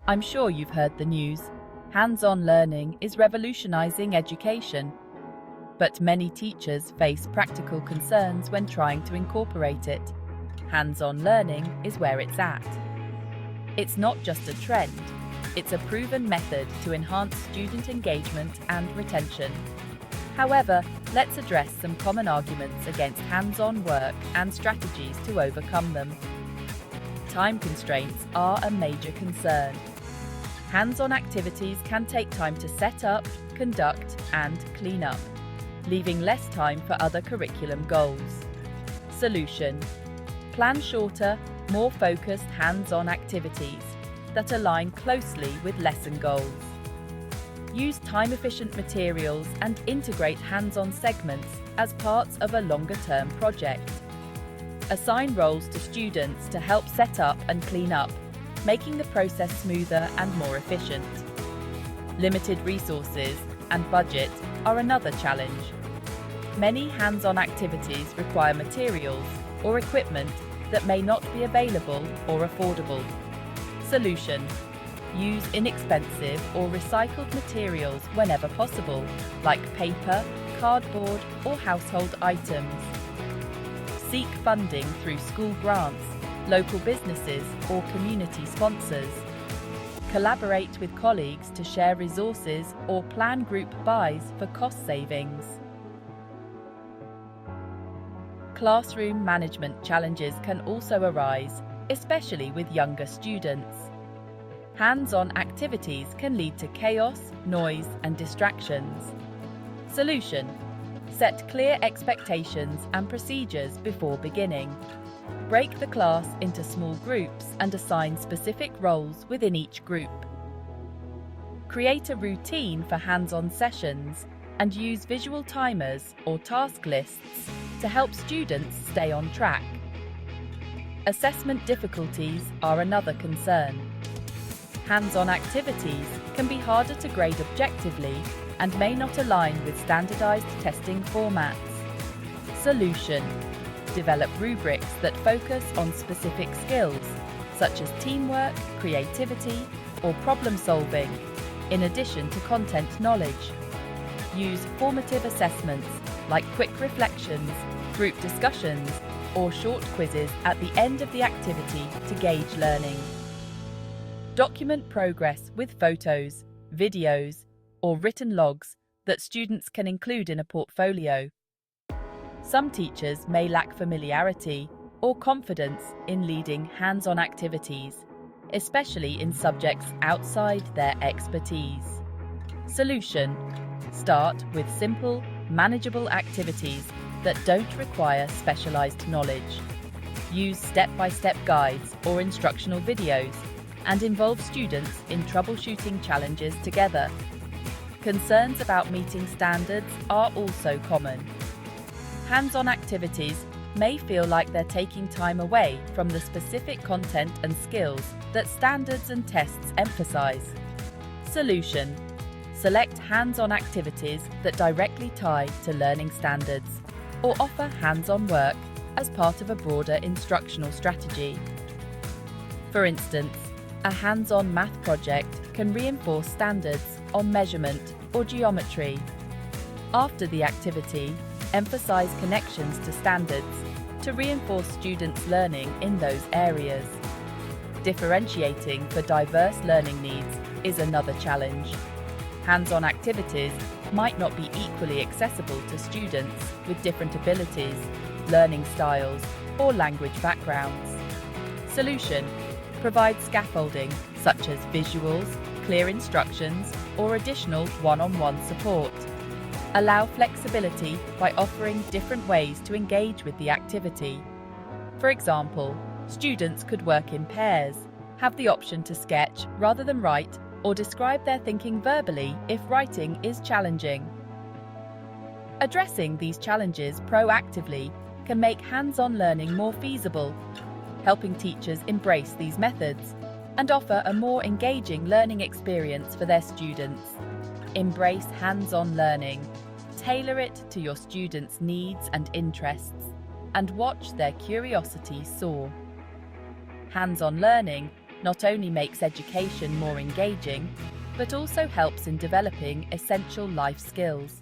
I'm sure you've heard the news. Hands-on learning is revolutionizing education. But many teachers face practical concerns when trying to incorporate it. Hands-on learning is where it's at. It's not just a trend, it's a proven method to enhance student engagement and retention. However, let's address some common arguments against hands-on work and strategies to overcome them. Time constraints are a major concern. Hands-on activities can take time to set up, conduct, and clean up, leaving less time for other curriculum goals. Solution: plan shorter, more focused hands-on activities that align closely with lesson goals. Use time-efficient materials and integrate hands-on segments as parts of a longer-term project. Assign roles to students to help set up and clean up, making the process smoother and more efficient. Limited resources and budget are another challenge. Many hands-on activities require materials or equipment that may not be available or affordable. Solution: use inexpensive or recycled materials whenever possible, like paper, cardboard, or household items. Seek funding through school grants, local businesses, or community sponsors. Collaborate with colleagues to share resources or plan group buys for cost savings. Classroom management challenges can also arise, especially with younger students. Hands-on activities can lead to chaos, noise, and distractions. Solution: set clear expectations and procedures before beginning. Break the class into small groups and assign specific roles within each group. Create a routine for hands-on sessions and use visual timers or task lists to help students stay on track. Assessment difficulties are another concern. Hands-on activities can be harder to grade objectively and may not align with standardized testing formats. Solution: develop rubrics that focus on specific skills, such as teamwork, creativity, or problem-solving, in addition to content knowledge. Use formative assessments like quick reflections, group discussions, or short quizzes at the end of the activity to gauge learning. Document progress with photos, videos, or written logs that students can include in a portfolio. Some teachers may lack familiarity or confidence in leading hands-on activities, especially in subjects outside their expertise. Solution: start with simple, manageable activities that don't require specialized knowledge. Use step-by-step guides or instructional videos and involve students in troubleshooting challenges together. Concerns about meeting standards are also common. Hands-on activities may feel like they're taking time away from the specific content and skills that standards and tests emphasize. Solution: select hands-on activities that directly tie to learning standards, or offer hands-on work as part of a broader instructional strategy. For instance, a hands-on math project can reinforce standards on measurement or geometry. After the activity, emphasize connections to standards to reinforce students' learning in those areas. Differentiating for diverse learning needs is another challenge. Hands-on activities might not be equally accessible to students with different abilities, learning styles, or language backgrounds. Solution: provide scaffolding such as visuals, clear instructions, or additional one-on-one support. Allow flexibility by offering different ways to engage with the activity. For example, students could work in pairs, have the option to sketch rather than write, or describe their thinking verbally if writing is challenging. Addressing these challenges proactively can make hands-on learning more feasible, helping teachers embrace these methods and offer a more engaging learning experience for their students. Embrace hands-on learning, tailor it to your students' needs and interests, and watch their curiosity soar. Hands-on learning not only makes education more engaging, but also helps in developing essential life skills.